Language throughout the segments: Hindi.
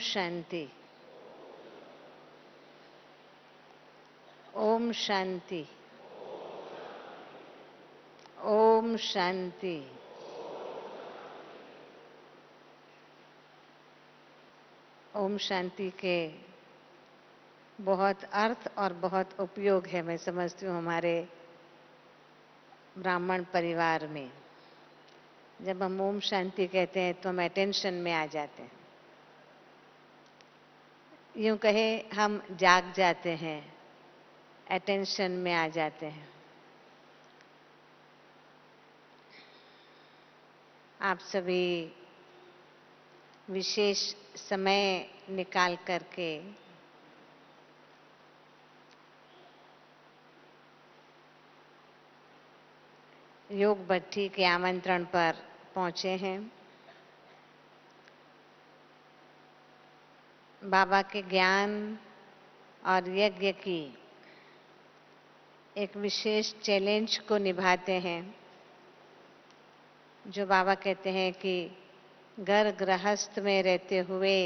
शांति। ओम शांति। ओम शांति। ओम शांति के बहुत अर्थ और बहुत उपयोग है, मैं समझती हूँ हमारे ब्राह्मण परिवार में। जब हम ओम शांति कहते हैं तो हम अटेंशन में आ जाते हैं। यूं कहे हम जाग जाते हैं, अटेंशन में आ जाते हैं। आप सभी विशेष समय निकाल करके योग भट्टी के आमंत्रण पर पहुंचे हैं। बाबा के ज्ञान और यज्ञ की एक विशेष चैलेंज को निभाते हैं, जो बाबा कहते हैं कि घर गृहस्थ में रहते हुए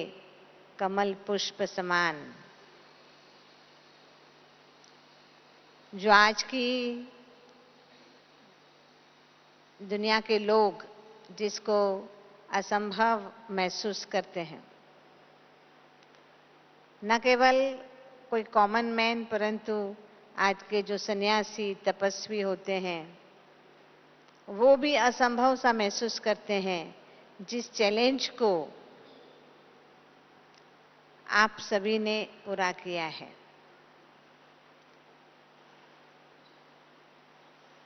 कमल पुष्प समान। जो आज की दुनिया के लोग जिसको असंभव महसूस करते हैं, न केवल कोई कॉमन मैन परंतु आज के जो सन्यासी तपस्वी होते हैं, वो भी असंभव सा महसूस करते हैं। जिस चैलेंज को आप सभी ने पूरा किया है,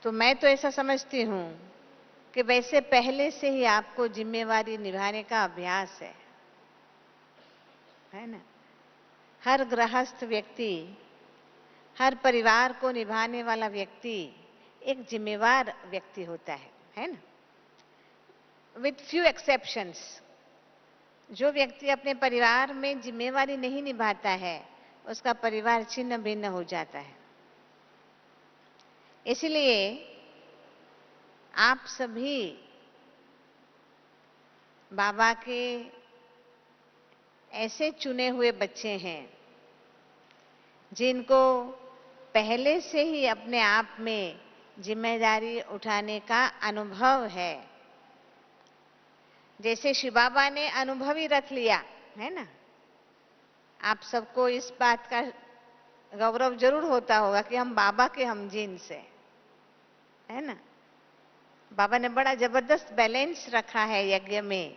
तो मैं तो ऐसा समझती हूँ कि वैसे पहले से ही आपको जिम्मेवारी निभाने का अभ्यास है ना। हर गृहस्थ व्यक्ति, हर परिवार को निभाने वाला व्यक्ति एक जिम्मेवार व्यक्ति होता है ना। विथ फ्यू एक्सेप्शंस, जो व्यक्ति अपने परिवार में जिम्मेवारी नहीं निभाता है, उसका परिवार छिन्न भिन्न हो जाता है। इसलिए आप सभी बाबा के ऐसे चुने हुए बच्चे हैं जिनको पहले से ही अपने आप में जिम्मेदारी उठाने का अनुभव है। जैसे शिव बाबा ने अनुभव ही रख लिया है ना। आप सबको इस बात का गौरव जरूर होता होगा कि हम बाबा के हम जीन्स है ना। बाबा ने बड़ा जबरदस्त बैलेंस रखा है यज्ञ में।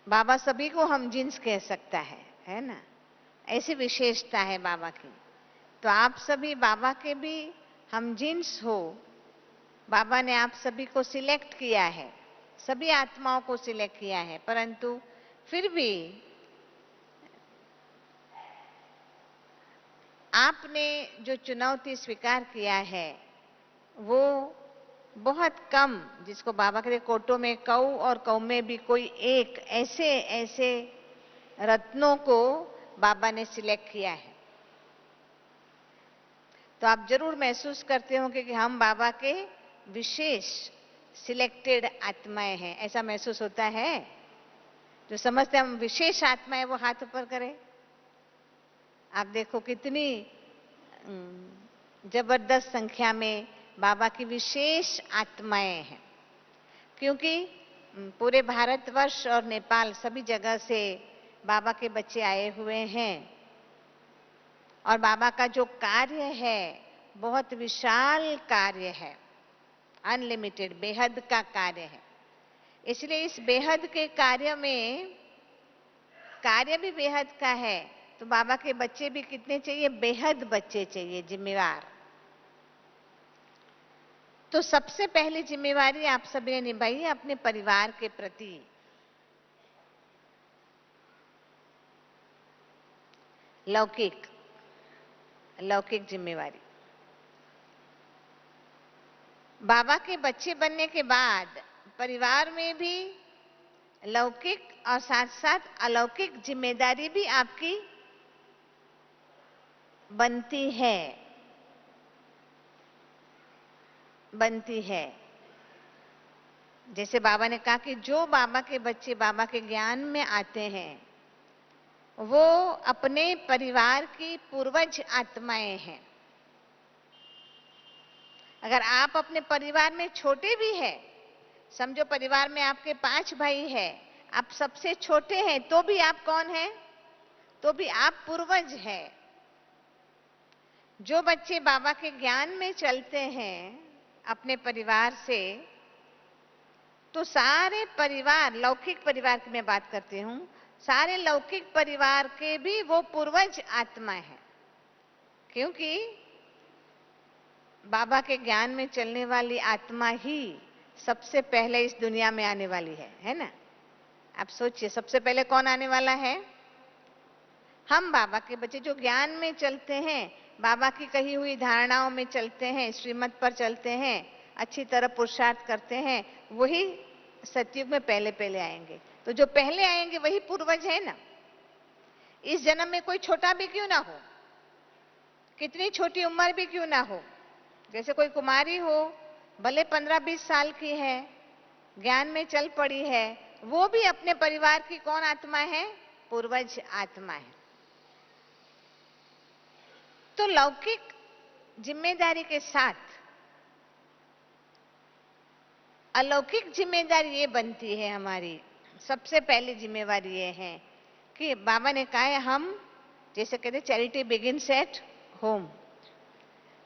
बाबा सभी को हम जीन्स कह सकता है ना। ऐसी विशेषता है बाबा की। तो आप सभी बाबा के भी हम जीन्स हो। बाबा ने आप सभी को सिलेक्ट किया है, सभी आत्माओं को सिलेक्ट किया है, परंतु फिर भी आपने जो चुनौती स्वीकार किया है वो बहुत कम, जिसको बाबा कहते कोटों में कौ और कौ में भी कोई एक, ऐसे ऐसे रत्नों को बाबा ने सिलेक्ट किया है। तो आप जरूर महसूस करते होंगे कि हम बाबा के विशेष सिलेक्टेड आत्माएं हैं। ऐसा महसूस होता है? जो समझते हम विशेष आत्माएं वो हाथ ऊपर करें। आप देखो कितनी जबरदस्त संख्या में बाबा की विशेष आत्माएं हैं। क्योंकि पूरे भारतवर्ष और नेपाल सभी जगह से बाबा के बच्चे आए हुए हैं और बाबा का जो कार्य है बहुत विशाल कार्य है, अनलिमिटेड, बेहद का कार्य है। इसलिए इस बेहद के कार्य में, कार्य भी बेहद का है, तो बाबा के बच्चे भी कितने चाहिए? बेहद बच्चे चाहिए, जिम्मेवार। तो सबसे पहली जिम्मेवारी आप सभी ने निभाई है अपने परिवार के प्रति। लौकिक जिम्मेवारी। बाबा के बच्चे बनने के बाद परिवार में भी लौकिक और साथ साथ अलौकिक जिम्मेदारी भी आपकी बनती है। जैसे बाबा ने कहा कि जो बाबा के बच्चे बाबा के ज्ञान में आते हैं वो अपने परिवार की पूर्वज आत्माएं हैं। अगर आप अपने परिवार में छोटे भी हैं, समझो परिवार में आपके 5 भाई हैं, आप सबसे छोटे हैं, तो भी आप कौन हैं? तो भी आप पूर्वज हैं। जो बच्चे बाबा के ज्ञान में चलते हैं अपने परिवार से, तो सारे परिवार, लौकिक परिवार की मैं बात करती हूं, सारे लौकिक परिवार के भी वो पूर्वज आत्मा है, क्योंकि बाबा के ज्ञान में चलने वाली आत्मा ही सबसे पहले इस दुनिया में आने वाली है ना? आप सोचिए, सबसे पहले कौन आने वाला है? हम बाबा के बच्चे जो ज्ञान में चलते हैं, बाबा की कही हुई धारणाओं में चलते हैं, श्रीमत पर चलते हैं, अच्छी तरह पुरुषार्थ करते हैं, वही सतयुग में पहले पहले आएंगे। तो जो पहले आएंगे वही पूर्वज है ना। इस जन्म में कोई छोटा भी क्यों ना हो, कितनी छोटी उम्र भी क्यों ना हो, जैसे कोई कुमारी हो, भले 15-20 साल की है, ज्ञान में चल पड़ी है, वो भी अपने परिवार की कौन आत्मा है? पूर्वज आत्मा है। तो लौकिक जिम्मेदारी के साथ अलौकिक जिम्मेदारी ये बनती है हमारी। सबसे पहली जिम्मेवारी ये है कि बाबा ने कहा है, हम जैसे कहते चैरिटी बिगिन्स एट होम।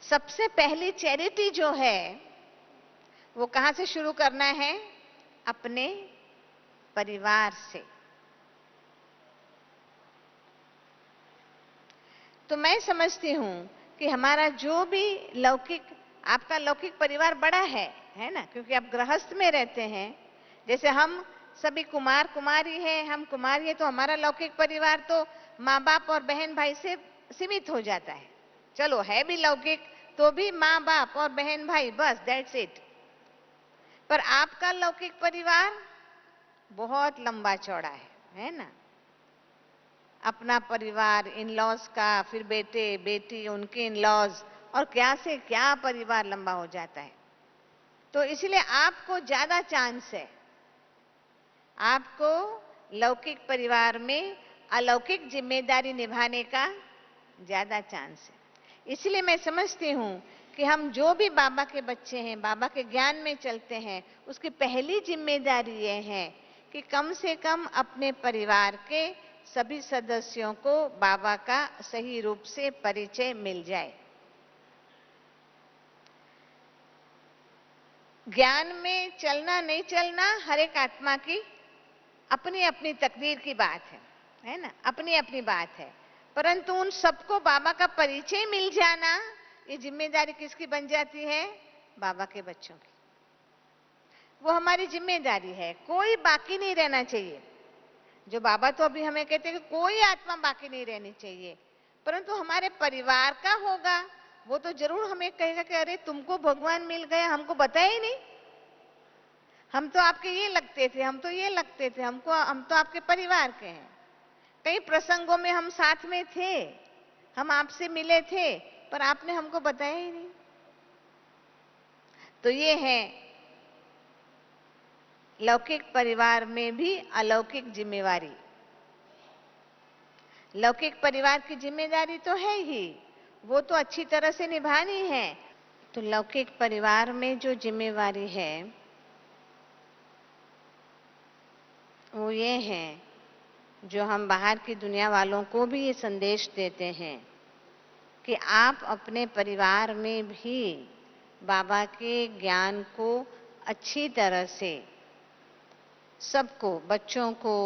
सबसे पहली चैरिटी जो है वो कहां से शुरू करना है? अपने परिवार से। तो मैं समझती हूं कि हमारा जो भी लौकिक, आपका लौकिक परिवार बड़ा है ना, क्योंकि आप गृहस्थ में रहते हैं। जैसे हम सभी कुमार कुमारी हैं, हम कुमारी है, तो हमारा लौकिक परिवार तो माँ बाप और बहन भाई से सीमित हो जाता है। चलो है भी लौकिक, तो भी माँ बाप और बहन भाई, बस दैट्स इट। पर आपका लौकिक परिवार बहुत लंबा चौड़ा है ना? अपना परिवार, इन लॉज का, फिर बेटे बेटी, उनके इन लॉज, और क्या से क्या परिवार लंबा हो जाता है। तो इसलिए आपको ज्यादा चांस है, आपको लौकिक परिवार में अलौकिक जिम्मेदारी निभाने का ज्यादा चांस है। इसलिए मैं समझती हूं कि हम जो भी बाबा के बच्चे हैं, बाबा के ज्ञान में चलते हैं, उसकी पहली जिम्मेदारी ये है कि कम से कम अपने परिवार के सभी सदस्यों को बाबा का सही रूप से परिचय मिल जाए। ज्ञान में चलना नहीं चलना हर एक आत्मा की अपनी अपनी तकदीर की बात है ना? अपनी अपनी बात है। परंतु उन सबको बाबा का परिचय मिल जाना, ये जिम्मेदारी किसकी बन जाती है? बाबा के बच्चों की। वो हमारी जिम्मेदारी है, कोई बाकी नहीं रहना चाहिए। जो बाबा तो अभी हमें कहते हैं कि कोई आत्मा बाकी नहीं रहनी चाहिए, परंतु हमारे परिवार का होगा, वो तो जरूर हमें कहेगा कि अरे तुमको भगवान मिल गया, हमको बताया ही नहीं, हम तो आपके ये लगते थे, हम तो ये लगते थे, हम तो आपके परिवार के हैं। कई प्रसंगों में हम साथ में थे, हम आपसे मिले थे, पर आपने हमको बताया ही नहीं। तो ये है लौकिक परिवार में भी अलौकिक जिम्मेवारी। लौकिक परिवार की जिम्मेदारी तो है ही, वो तो अच्छी तरह से निभानी है। तो लौकिक परिवार में जो जिम्मेवारी है वो ये है, जो हम बाहर की दुनिया वालों को भी ये संदेश देते हैं कि आप अपने परिवार में भी बाबा के ज्ञान को अच्छी तरह से सबको, बच्चों को,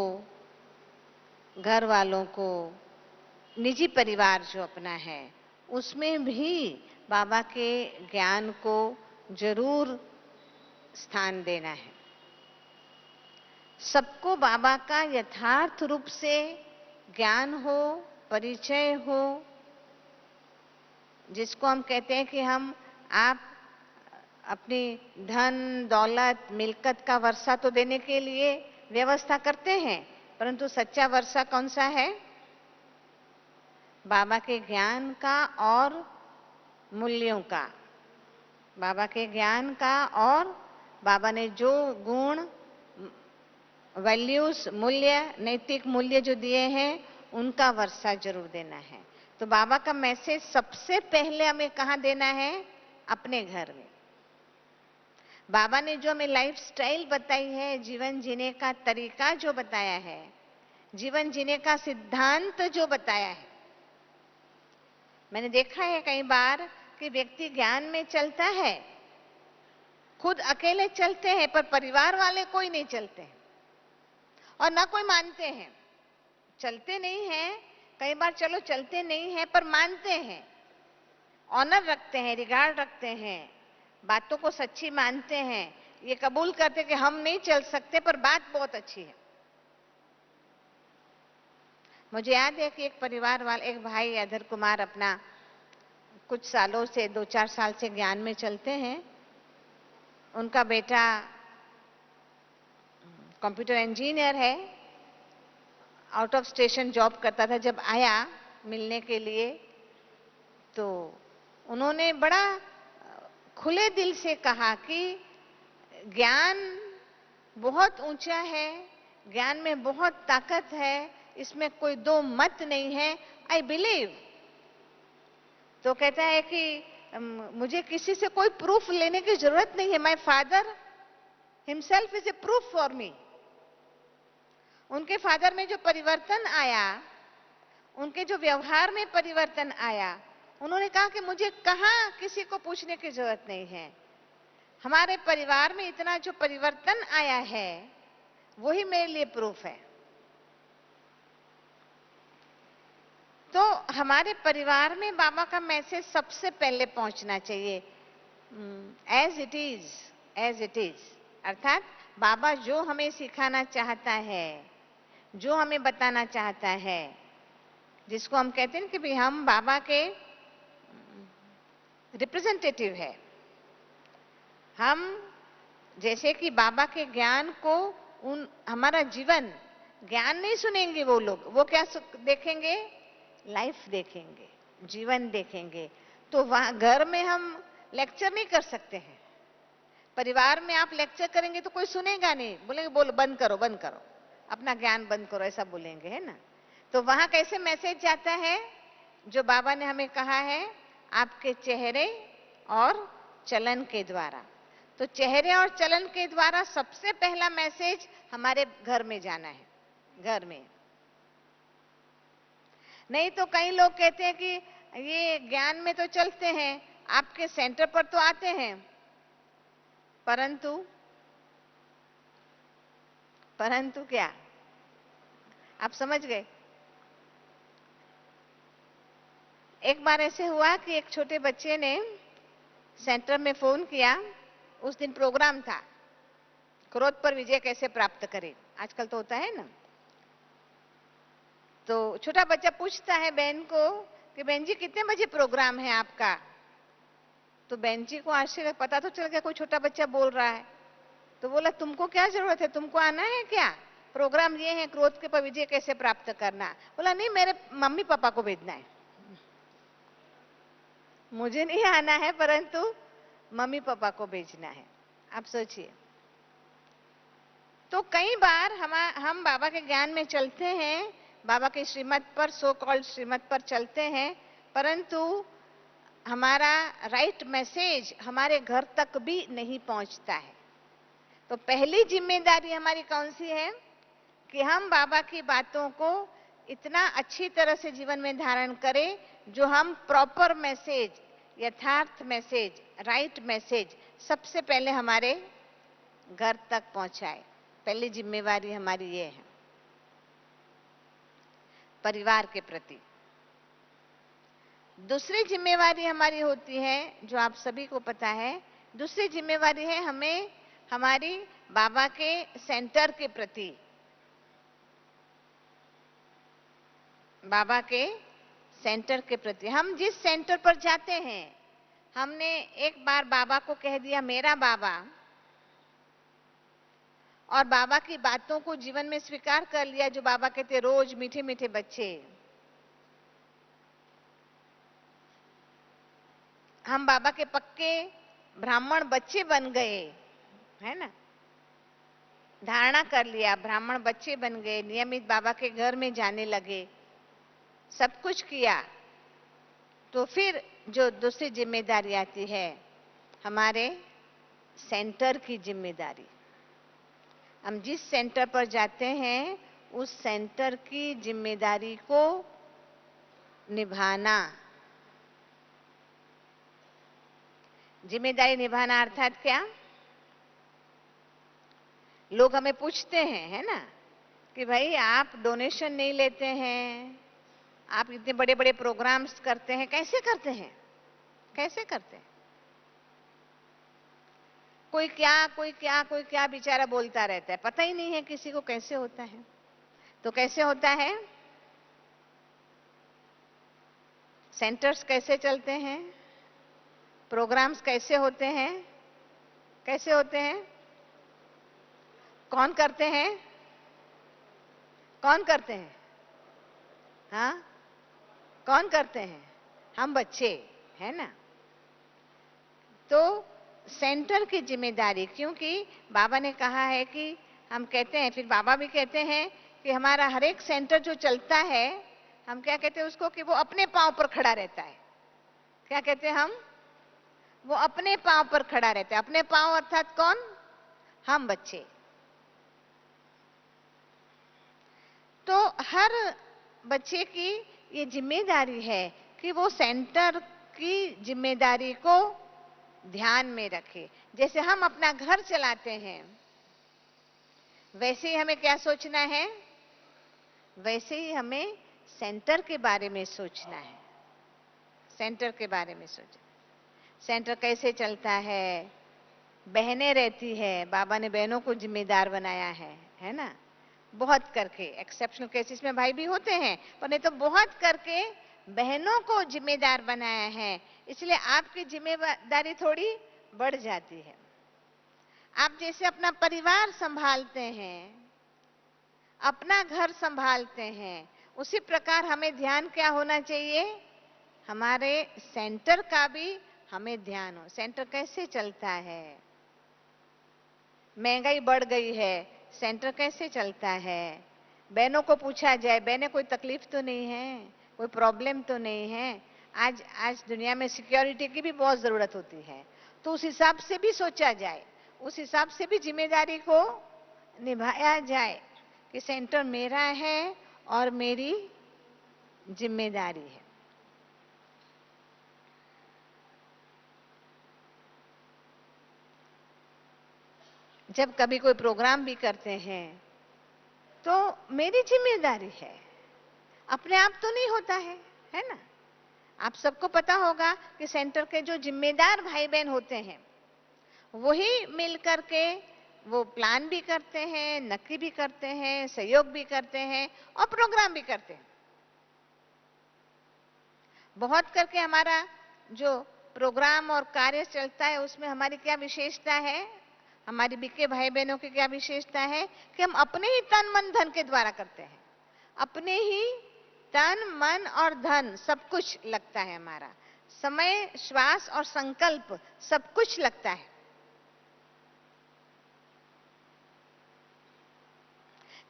घर वालों को, निजी परिवार जो अपना है उसमें भी बाबा के ज्ञान को जरूर स्थान देना है। सबको बाबा का यथार्थ रूप से ज्ञान हो, परिचय हो, जिसको हम कहते हैं कि आप अपनी धन दौलत मिल्कत का वर्षा तो देने के लिए व्यवस्था करते हैं, परंतु सच्चा वर्षा कौन सा है? बाबा के ज्ञान का और मूल्यों का, बाबा के ज्ञान का और बाबा ने जो गुण, वैल्यूज, मूल्य, नैतिक मूल्य जो दिए हैं उनका वर्षा जरूर देना है। तो बाबा का मैसेज सबसे पहले हमें कहाँ देना है? अपने घर में। बाबा ने जो हमें लाइफस्टाइल बताई है, जीवन जीने का तरीका जो बताया है, जीवन जीने का सिद्धांत जो बताया है, मैंने देखा है कई बार कि व्यक्ति ज्ञान में चलता है, खुद अकेले चलते हैं, पर परिवार वाले कोई नहीं चलते हैं और ना कोई मानते हैं। चलते नहीं हैं, कई बार चलो चलते नहीं हैं पर मानते हैं, ऑनर रखते हैं, रिगार्ड रखते हैं, बातों को सच्ची मानते हैं, ये कबूल करते कि हम नहीं चल सकते पर बात बहुत अच्छी है। मुझे याद है कि एक परिवार वाले, एक भाई अधर कुमार अपना कुछ सालों से 2-4 साल से ज्ञान में चलते हैं। उनका बेटा कंप्यूटर इंजीनियर है, आउट ऑफ स्टेशन जॉब करता था। जब आया मिलने के लिए तो उन्होंने बड़ा खुले दिल से कहा कि ज्ञान बहुत ऊंचा है, ज्ञान में बहुत ताकत है, इसमें कोई दो मत नहीं है, आई बिलीव। तो कहता है कि मुझे किसी से कोई प्रूफ लेने की जरूरत नहीं है, my father himself is a proof for me. उनके फादर में जो परिवर्तन आया, उनके जो व्यवहार में परिवर्तन आया, उन्होंने कहा कि मुझे कहाँ किसी को पूछने की जरूरत नहीं है, हमारे परिवार में इतना जो परिवर्तन आया है वही मेरे लिए प्रूफ है। तो हमारे परिवार में बाबा का मैसेज सबसे पहले पहुंचना चाहिए, एज इट इज, अर्थात बाबा जो हमें सिखाना चाहता है, जो हमें बताना चाहता है, जिसको हम कहते हैं कि भाई हम बाबा के रिप्रेजेंटेटिव है। हम जैसे कि बाबा के ज्ञान को हमारा जीवन, ज्ञान नहीं सुनेंगे वो लोग, वो क्या देखेंगे? लाइफ देखेंगे, जीवन देखेंगे। तो वहां घर में हम लेक्चर नहीं कर सकते हैं। परिवार में आप लेक्चर करेंगे तो कोई सुनेगा नहीं, बोलेंगे बोलो बंद करो, बंद करो, अपना ज्ञान बंद करो, ऐसा बोलेंगे, है ना। तो वहां कैसे मैसेज जाता है? जो बाबा ने हमें कहा है, आपके चेहरे और चलन के द्वारा। तो चेहरे और चलन के द्वारा सबसे पहला मैसेज हमारे घर में जाना है, घर में। नहीं तो कई लोग कहते हैं कि ये ज्ञान में तो चलते हैं, आपके सेंटर पर तो आते हैं, परंतु क्या? आप समझ गए? एक बार ऐसे हुआ कि एक छोटे बच्चे ने सेंटर में फोन किया। उस दिन प्रोग्राम था, क्रोध पर विजय कैसे प्राप्त करें, आजकल तो होता है ना। तो छोटा बच्चा पूछता है बहन को कि बहन जी कितने बजे प्रोग्राम है आपका? तो बहन जी को आश्चर्य, पता तो चल गया कोई छोटा बच्चा बोल रहा है। तो बोला तुमको क्या जरूरत है, तुमको आना है क्या? प्रोग्राम ये है क्रोध के पर विजय कैसे प्राप्त करना। बोला नहीं, मेरे मम्मी पापा को भेजना है, मुझे नहीं आना है, परंतु मम्मी पापा को भेजना है। आप सोचिए। तो कई बार हम बाबा के ज्ञान में चलते हैं, बाबा के श्रीमत पर, सो कॉल्ड श्रीमत पर चलते हैं, परंतु हमारा राइट मैसेज हमारे घर तक भी नहीं पहुंचता है। तो पहली जिम्मेदारी हमारी कौन सी है? कि हम बाबा की बातों को इतना अच्छी तरह से जीवन में धारण करें जो हम प्रॉपर मैसेज, यथार्थ मैसेज, राइट मैसेज सबसे पहले हमारे घर तक पहुंचाए। पहली जिम्मेवारी हमारी ये है परिवार के प्रति। दूसरी जिम्मेवारी हमारी होती है, जो आप सभी को पता है, दूसरी जिम्मेवारी है हमें हमारी बाबा के सेंटर के प्रति, बाबा के सेंटर के प्रति। हम जिस सेंटर पर जाते हैं, हमने एक बार बाबा को कह दिया मेरा बाबा, और बाबा की बातों को जीवन में स्वीकार कर लिया, जो बाबा कहते रोज मीठे मीठे बच्चे। हम बाबा के पक्के ब्राह्मण बच्चे बन गए, है ना, धारणा कर लिया, ब्राह्मण बच्चे बन गए, नियमित बाबा के घर में जाने लगे, सब कुछ किया, तो फिर जो दूसरी जिम्मेदारी आती है हमारे सेंटर की जिम्मेदारी। हम जिस सेंटर पर जाते हैं उस सेंटर की जिम्मेदारी को निभाना। जिम्मेदारी निभाना अर्थात क्या? लोग हमें पूछते हैं, है ना, कि भाई आप डोनेशन नहीं लेते हैं, आप इतने बड़े बड़े प्रोग्राम्स करते हैं, कैसे करते हैं, कैसे करते हैं? कोई क्या बेचारा बोलता रहता है, पता ही नहीं है किसी को कैसे होता है। तो कैसे होता है? सेंटर्स कैसे चलते हैं, प्रोग्राम्स कैसे होते हैं, कैसे होते हैं, कौन करते हैं, कौन करते हैं? हाँ, कौन करते हैं? हम बच्चे, है ना। तो सेंटर की जिम्मेदारी, क्योंकि बाबा ने कहा है कि हम कहते हैं, फिर बाबा भी कहते हैं कि हमारा हर एक सेंटर जो चलता है, हम क्या कहते हैं उसको, कि वो अपने पांव पर खड़ा रहता है। क्या कहते हैं हम? वो अपने पांव पर खड़ा रहता है। अपने पांव अर्थात कौन? हम बच्चे। तो हर बच्चे की ये जिम्मेदारी है कि वो सेंटर की जिम्मेदारी को ध्यान में रखे। जैसे हम अपना घर चलाते हैं, वैसे ही हमें क्या सोचना है? वैसे ही हमें सेंटर के बारे में सोचना है। सेंटर के बारे में सोचना, सेंटर कैसे चलता है। बहनें रहती है, बाबा ने बहनों को जिम्मेदार बनाया है ना, बहुत करके। एक्सेप्शनल केसेस में भाई भी होते हैं, पर नहीं तो बहुत करके बहनों को जिम्मेदार बनाया है। इसलिए आपकी जिम्मेदारी थोड़ी बढ़ जाती है। आप जैसे अपना परिवार संभालते हैं, अपना घर संभालते हैं, उसी प्रकार हमें ध्यान क्या होना चाहिए? हमारे सेंटर का भी हमें ध्यान हो। सेंटर कैसे चलता है? महंगाई बढ़ गई है, सेंटर कैसे चलता है? बहनों को पूछा जाए, बहनें कोई तकलीफ तो नहीं है, कोई प्रॉब्लम तो नहीं है? आज दुनिया में सिक्योरिटी की भी बहुत जरूरत होती है, तो उस हिसाब से भी सोचा जाए, उस हिसाब से भी जिम्मेदारी को निभाया जाए कि सेंटर मेरा है और मेरी जिम्मेदारी है। जब कभी कोई प्रोग्राम भी करते हैं तो मेरी जिम्मेदारी है, अपने आप तो नहीं होता है ना। आप सबको पता होगा कि सेंटर के जो जिम्मेदार भाई बहन होते हैं वही मिल करके वो प्लान भी करते हैं, नक्की भी करते हैं, सहयोग भी करते हैं और प्रोग्राम भी करते हैं। बहुत करके हमारा जो प्रोग्राम और कार्य चलता है उसमें हमारी क्या विशेषता है? हमारी बीके भाई बहनों की क्या विशेषता है? कि हम अपने ही तन मन धन के द्वारा करते हैं। अपने ही तन मन और धन सब कुछ लगता है, हमारा समय, श्वास और संकल्प सब कुछ लगता है।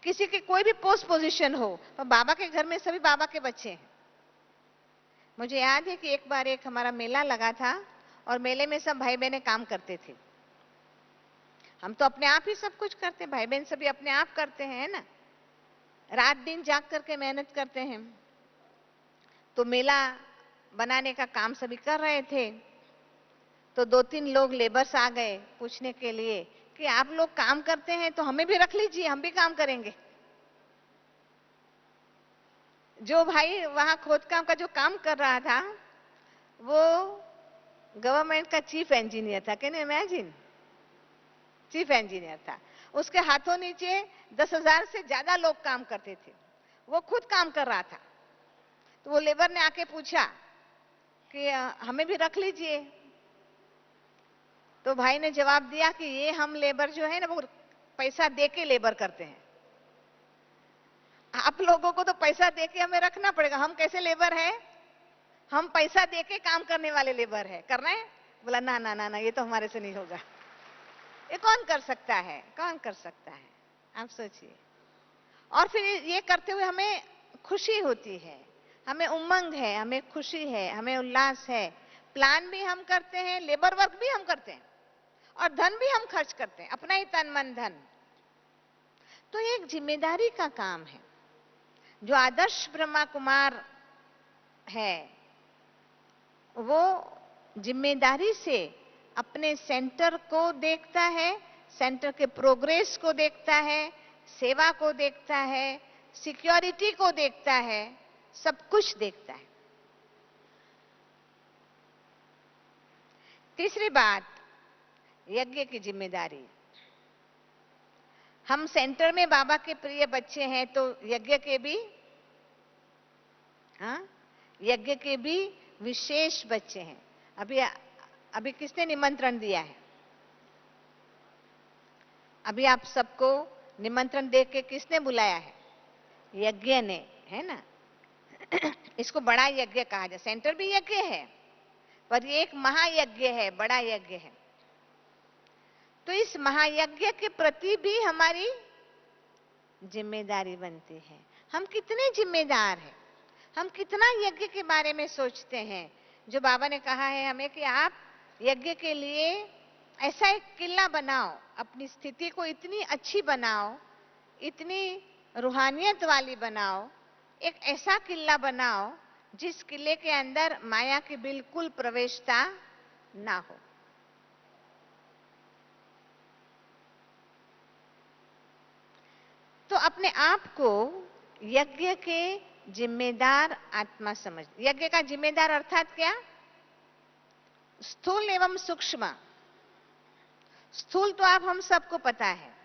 किसी की कोई भी पोस्ट पोजीशन हो, पर बाबा के घर में सभी बाबा के बच्चे हैं। मुझे याद है कि एक बार एक हमारा मेला लगा था और मेले में सब भाई बहनें काम करते थे। हम तो अपने आप ही सब कुछ करते हैं, भाई बहन सभी अपने आप करते हैं, है ना। रात दिन जाग करके मेहनत करते हैं। तो मेला बनाने का काम सभी कर रहे थे, तो 2-3 लोग लेबर्स आ गए पूछने के लिए कि आप लोग काम करते हैं तो हमें भी रख लीजिए, हम भी काम करेंगे। जो भाई वहां खोदकाम का जो काम कर रहा था वो गवर्नमेंट का चीफ इंजीनियर था। Can you imagine? Chief engineer था। उसके हाथों नीचे 10,000 से ज्यादा लोग काम करते थे, वो खुद काम कर रहा था। तो वो लेबर ने आके पूछा कि हमें भी रख लीजिए। तो भाई ने जवाब दिया कि ये हम लेबर जो है ना वो पैसा दे के लेबर करते हैं, आप लोगों को तो पैसा दे के हमें रखना पड़ेगा, हम कैसे लेबर है? हम पैसा दे के काम करने वाले लेबर है, करना है? बोला ना ना ना ना, ये तो हमारे से नहीं होगा। ये कौन कर सकता है? कौन कर सकता है? आप सोचिए। और फिर ये करते हुए हमें खुशी होती है, हमें उमंग है, हमें खुशी है, हमें उल्लास है। प्लान भी हम करते हैं, लेबर वर्क भी हम करते हैं और धन भी हम खर्च करते हैं, अपना ही तन मन धन। तो ये एक जिम्मेदारी का काम है। जो आदर्श ब्रह्मा कुमार है वो जिम्मेदारी से अपने सेंटर को देखता है, सेंटर के प्रोग्रेस को देखता है, सेवा को देखता है, सिक्योरिटी को देखता है, सब कुछ देखता है। तीसरी बात, यज्ञ की जिम्मेदारी। हम सेंटर में बाबा के प्रिय बच्चे हैं तो यज्ञ के भी, हाँ, यज्ञ के भी विशेष बच्चे हैं। अभी किसने निमंत्रण दिया है? अभी आप सबको निमंत्रण दे के किसने बुलाया है? यज्ञ ने, है ना। इसको बड़ा यज्ञ कहा जाए। सेंटर भी यज्ञ है पर ये एक महायज्ञ है, बड़ा यज्ञ है। तो इस महायज्ञ के प्रति भी हमारी जिम्मेदारी बनती है। हम कितने जिम्मेदार हैं, हम कितना यज्ञ के बारे में सोचते हैं। जो बाबा ने कहा है हमें कि आप यज्ञ के लिए ऐसा एक किला बनाओ, अपनी स्थिति को इतनी अच्छी बनाओ, इतनी रूहानियत वाली बनाओ, एक ऐसा किला बनाओ जिस किले के अंदर माया की बिल्कुल प्रवेशता ना हो। तो अपने आप को यज्ञ के जिम्मेदार आत्मा समझ। यज्ञ का जिम्मेदार अर्थात क्या? स्थूल एवं सूक्ष्म। स्थूल तो आप हम सबको पता है।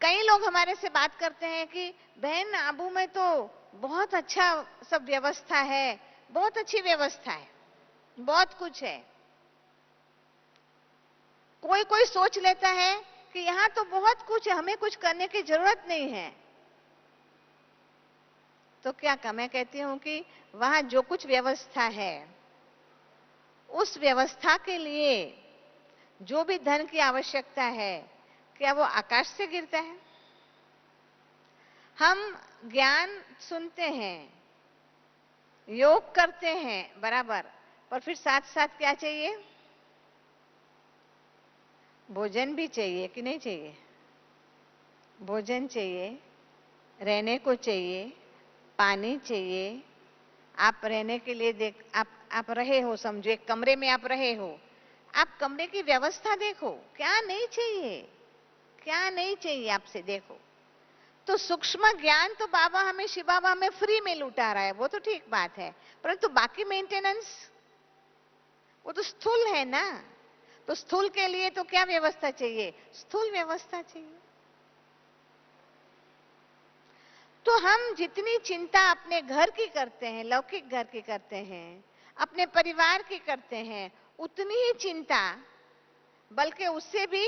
कई लोग हमारे से बात करते हैं कि बहन आबू में तो बहुत अच्छा सब व्यवस्था है, बहुत अच्छी व्यवस्था है, बहुत कुछ है। कोई कोई सोच लेता है कि यहाँ तो बहुत कुछ है, हमें कुछ करने की जरूरत नहीं है। तो क्या मैं कहती हूँ कि वहां जो कुछ व्यवस्था है उस व्यवस्था के लिए जो भी धन की आवश्यकता है, क्या वो आकाश से गिरता है? हम ज्ञान सुनते हैं, योग करते हैं बराबर, पर फिर साथ साथ क्या चाहिए? भोजन भी चाहिए कि नहीं चाहिए? भोजन चाहिए, रहने को चाहिए, पानी चाहिए। आप रहने के लिए आप रहे हो, समझो एक कमरे में आप रहे हो, आप कमरे की व्यवस्था देखो, क्या नहीं चाहिए, क्या नहीं चाहिए आपसे, देखो। तो सूक्ष्म ज्ञान तो बाबा हमें, शिव बाबा हमें फ्री में लुटा रहा है, वो तो ठीक बात है, परंतु बाकी मेंटेनेंस वो तो स्थूल है ना। तो स्थूल के लिए तो क्या व्यवस्था चाहिए? स्थूल व्यवस्था चाहिए। तो हम जितनी चिंता अपने घर की करते हैं, लौकिक घर की करते हैं, अपने परिवार की करते हैं, उतनी ही चिंता, बल्कि उससे भी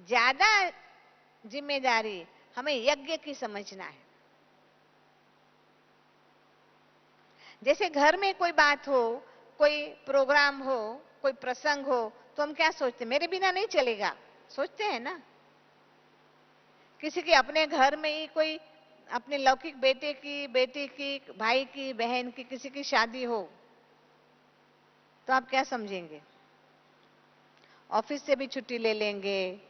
ज्यादा जिम्मेदारी हमें यज्ञ की समझना है। जैसे घर में कोई बात हो, कोई प्रोग्राम हो, कोई प्रसंग हो, तो हम क्या सोचते हैं? मेरे बिना नहीं चलेगा, सोचते हैं ना। किसी के अपने घर में ही कोई अपने लौकिक बेटे की, बेटी की, भाई की, बहन की, किसी की शादी हो तो आप क्या समझेंगे? ऑफिस से भी छुट्टी ले लेंगे,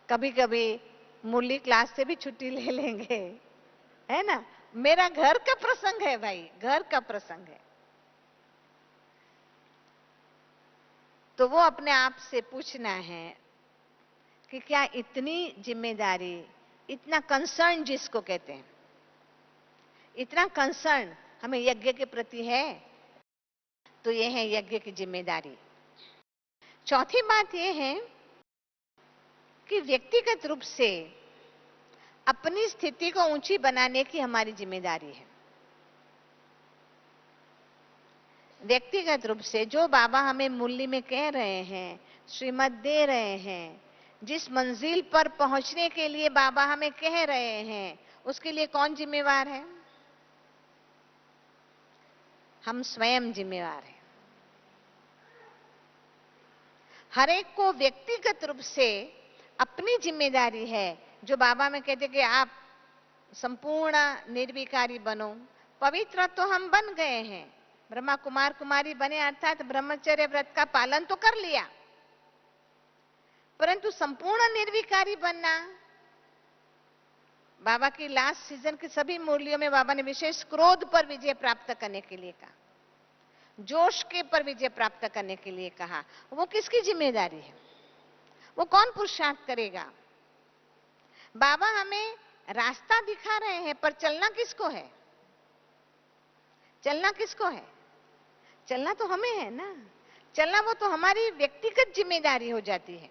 कभी कभी मुरली क्लास से भी छुट्टी ले लेंगे, है ना। मेरा घर का प्रसंग है भाई, घर का प्रसंग है। तो वो अपने आप से पूछना है कि क्या इतनी जिम्मेदारी, इतना कंसर्न जिसको कहते हैं, इतना कंसर्न हमें यज्ञ के प्रति है? तो ये है यज्ञ की जिम्मेदारी। चौथी बात ये है कि व्यक्तिगत रूप से अपनी स्थिति को ऊंची बनाने की हमारी जिम्मेदारी है। व्यक्तिगत रूप से जो बाबा हमें मुरली में कह रहे हैं, श्रीमत दे रहे हैं, जिस मंजिल पर पहुंचने के लिए बाबा हमें कह रहे हैं, उसके लिए कौन जिम्मेवार है? हम स्वयं जिम्मेवार हैं। हर एक को व्यक्तिगत रूप से अपनी जिम्मेदारी है। जो बाबा में कहते कि आप संपूर्ण निर्विकारी बनो, पवित्र तो हम बन गए हैं, ब्रह्मा कुमार कुमारी बने अर्थात ब्रह्मचर्य व्रत का पालन तो कर लिया, परंतु संपूर्ण निर्विकारी बनना, बाबा की लास्ट सीजन के सभी मूल्यों में बाबा ने विशेष क्रोध पर विजय प्राप्त करने के लिए कहा, जोश के पर विजय प्राप्त करने के लिए कहा। वो किसकी जिम्मेदारी है? वो कौन पुरुषार्थ करेगा? बाबा हमें रास्ता दिखा रहे हैं, पर चलना किसको है? चलना किसको है? चलना तो हमें है ना। चलना वो तो हमारी व्यक्तिगत जिम्मेदारी हो जाती है।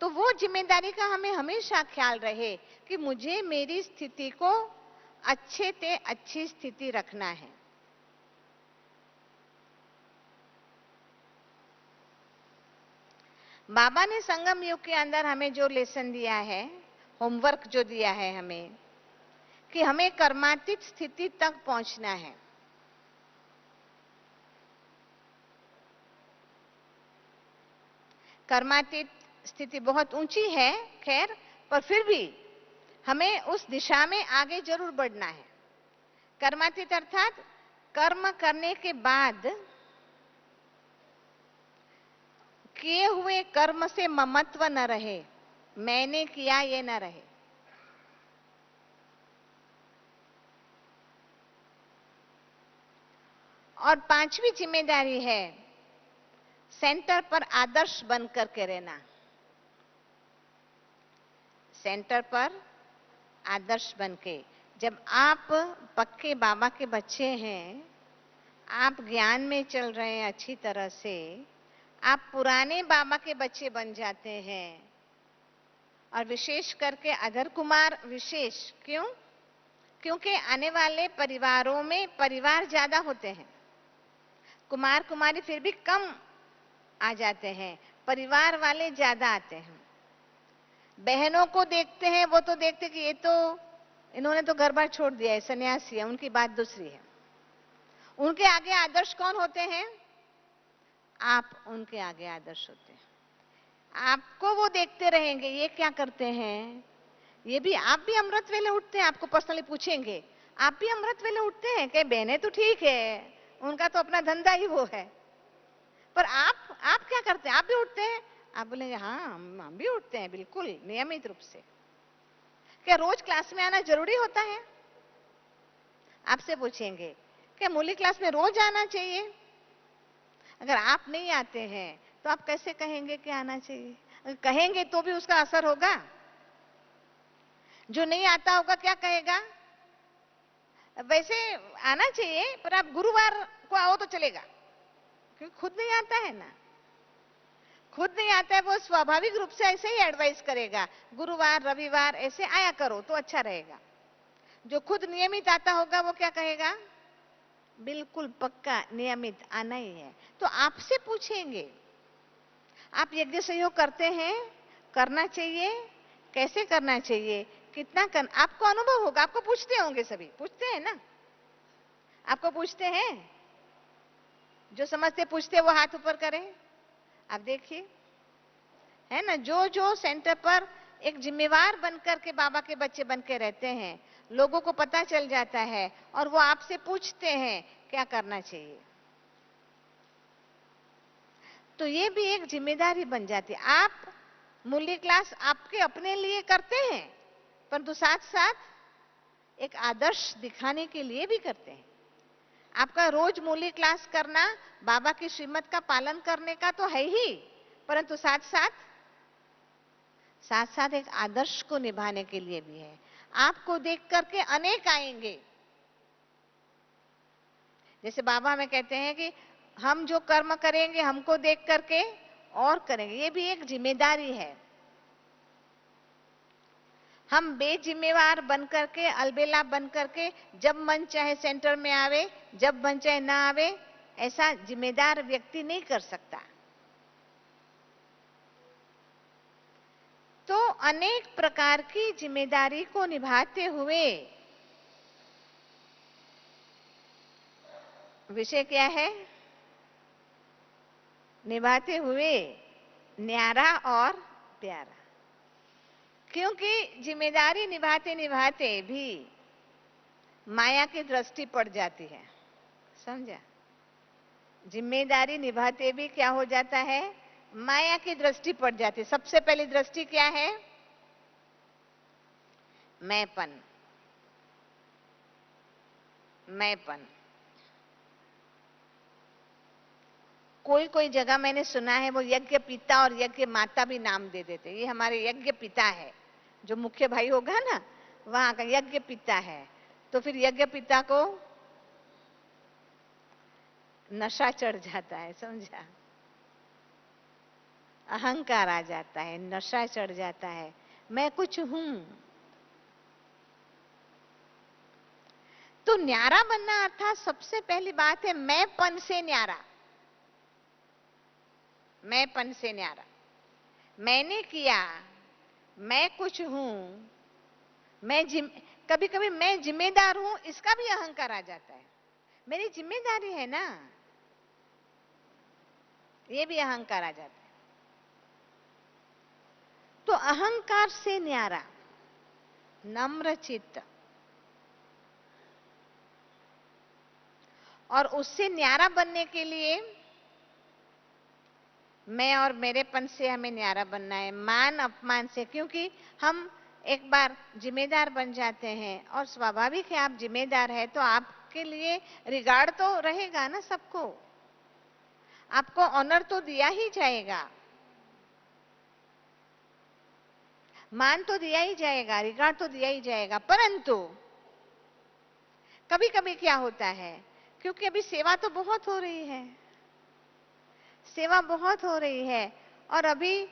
तो वो जिम्मेदारी का हमें हमेशा ख्याल रहे कि मुझे मेरी स्थिति को अच्छे से अच्छी स्थिति रखना है। बाबा ने संगम युग के अंदर हमें जो लेसन दिया है, होमवर्क जो दिया है हमें, कि हमें कर्मातीत स्थिति तक पहुंचना है। कर्मातीत स्थिति बहुत ऊंची है खैर, पर फिर भी हमें उस दिशा में आगे जरूर बढ़ना है। कर्मातीत अर्थात कर्म करने के बाद किए हुए कर्म से ममत्व न रहे, मैंने किया ये न रहे। और पांचवी जिम्मेदारी है सेंटर पर आदर्श बनकर के रहना। सेंटर पर आदर्श बनके, जब आप पक्के बाबा के बच्चे हैं, आप ज्ञान में चल रहे हैं अच्छी तरह से, आप पुराने बाबा के बच्चे बन जाते हैं। और विशेष करके अधर कुमार विशेष क्यों? क्योंकि आने वाले परिवारों में परिवार ज्यादा होते हैं, कुमार कुमारी फिर भी कम आ जाते हैं, परिवार वाले ज्यादा आते हैं। बहनों को देखते हैं, वो तो देखते कि ये तो इन्होंने तो घर बार छोड़ दिया है, सन्यासी है, उनकी बात दूसरी है। उनके आगे आदर्श कौन होते हैं? आप उनके आगे आदर्श होते हैं। आपको वो देखते रहेंगे, ये क्या करते हैं, ये भी, आप भी अमृत वेले उठते हैं, आपको पर्सनली पूछेंगे आप भी अमृत वेले उठते हैं? कहीं बहनें तो ठीक है, उनका तो अपना धंधा ही वो है, पर आप क्या करते हैं? आप भी उठते हैं? आप बोलेंगे हाँ हम भी उठते हैं, बिल्कुल नियमित रूप से। क्या रोज क्लास में आना जरूरी होता है? आपसे पूछेंगे क्या मूली क्लास में रोज आना चाहिए? अगर आप नहीं आते हैं तो आप कैसे कहेंगे कि आना चाहिए? अगर कहेंगे तो भी उसका असर होगा। जो नहीं आता होगा क्या कहेगा? वैसे आना चाहिए, पर आप गुरुवार को आओ तो चलेगा, क्योंकि खुद नहीं आता है ना। खुद नहीं आता है, वो स्वाभाविक रूप से ऐसे ही एडवाइस करेगा, गुरुवार रविवार ऐसे आया करो तो अच्छा रहेगा। जो खुद नियमित आता होगा वो क्या कहेगा? बिल्कुल पक्का नियमित आना ही है। तो आपसे पूछेंगे आप यज्ञ सहयोग करते हैं? करना चाहिए? कैसे करना चाहिए? कितना करना? आपको अनुभव होगा, आपको पूछते होंगे, सभी पूछते हैं ना, आपको पूछते हैं। जो समझते पूछते वो हाथ ऊपर करें। आप देखिए, है ना, जो जो सेंटर पर एक जिम्मेवार बनकर के बाबा के बच्चे बन के रहते हैं, लोगों को पता चल जाता है और वो आपसे पूछते हैं क्या करना चाहिए। तो ये भी एक जिम्मेदारी बन जाती है। आप मूल्य क्लास आपके अपने लिए करते हैं, परंतु साथ साथ एक आदर्श दिखाने के लिए भी करते हैं। आपका रोज मूल्य क्लास करना बाबा की श्रीमत का पालन करने का तो है ही, परंतु साथ साथ एक आदर्श को निभाने के लिए भी है। आपको देख करके अनेक आएंगे। जैसे बाबा हमें कहते हैं कि हम जो कर्म करेंगे हमको देख करके और करेंगे, ये भी एक जिम्मेदारी है। हम बेजिम्मेवार बन करके, अलबेला बन करके जब मन चाहे सेंटर में आवे, जब मन चाहे ना आवे, ऐसा जिम्मेदार व्यक्ति नहीं कर सकता। तो अनेक प्रकार की जिम्मेदारी को निभाते हुए, विषय क्या है? निभाते हुए न्यारा और प्यारा। क्योंकि जिम्मेदारी निभाते निभाते भी माया की दृष्टि पड़ जाती है, समझा? जिम्मेदारी निभाते भी क्या हो जाता है, माया की दृष्टि पड़ जाती है। सबसे पहली दृष्टि क्या है, मैंपन। मैंपन। कोई कोई जगह मैंने सुना है वो यज्ञ पिता और यज्ञ माता भी नाम दे देते, ये हमारे यज्ञ पिता है, जो मुख्य भाई होगा ना वहां का यज्ञ पिता है। तो फिर यज्ञ पिता को नशा चढ़ जाता है, समझा? अहंकार आ जाता है, नशा चढ़ जाता है, मैं कुछ हूं। तो न्यारा बनना अर्थात सबसे पहली बात है मैंपन से न्यारा। मैंपन से न्यारा, मैंने किया, मैं कुछ हूं, कभी कभी मैं जिम्मेदार हूं, इसका भी अहंकार आ जाता है, मेरी जिम्मेदारी है ना, ये भी अहंकार आ जाता है। तो अहंकार से न्यारा, नम्र चित्त, और उससे न्यारा बनने के लिए मैं और मेरेपन से हमें न्यारा बनना है, मान अपमान से। क्योंकि हम एक बार जिम्मेदार बन जाते हैं और स्वाभाविक है, आप जिम्मेदार है तो आपके लिए रिगार्ड तो रहेगा ना, सबको आपको ऑनर तो दिया ही जाएगा, मान तो दिया ही जाएगा, रिगार्ड तो दिया ही जाएगा। परंतु कभी कभी क्या होता है, क्योंकि अभी सेवा तो बहुत हो रही है, सेवा बहुत हो रही है, और अभी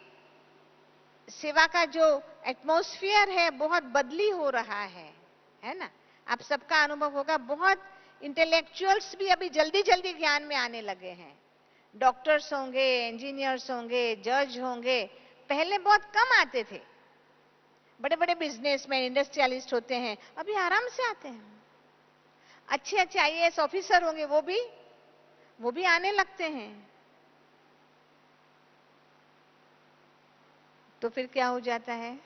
सेवा का जो एटमॉस्फेयर है बहुत बदली हो रहा है ना? आप सबका अनुभव होगा, बहुत इंटेलेक्चुअल्स भी अभी जल्दी जल्दी ज्ञान में आने लगे हैं। डॉक्टर्स होंगे, इंजीनियर्स होंगे, जज होंगे, पहले बहुत कम आते थे। बड़े बड़े बिजनेसमैन, इंडस्ट्रियलिस्ट होते हैं, अभी आराम से आते हैं। अच्छे अच्छे आईएएस ऑफिसर होंगे, वो भी आने लगते हैं। तो फिर क्या हो जाता है,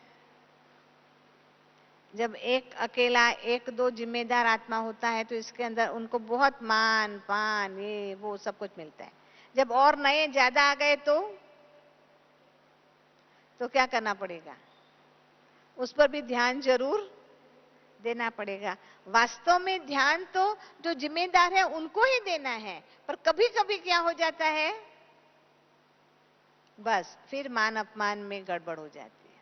जब एक अकेला एक दो जिम्मेदार आत्मा होता है तो इसके अंदर उनको बहुत मान पान ये वो सब कुछ मिलता है। जब और नए ज्यादा आ गए तो क्या करना पड़ेगा, उस पर भी ध्यान जरूर देना पड़ेगा। वास्तव में ध्यान तो जो जिम्मेदार है उनको ही देना है, पर कभी कभी क्या हो जाता है, बस फिर मान अपमान में गड़बड़ हो जाती है।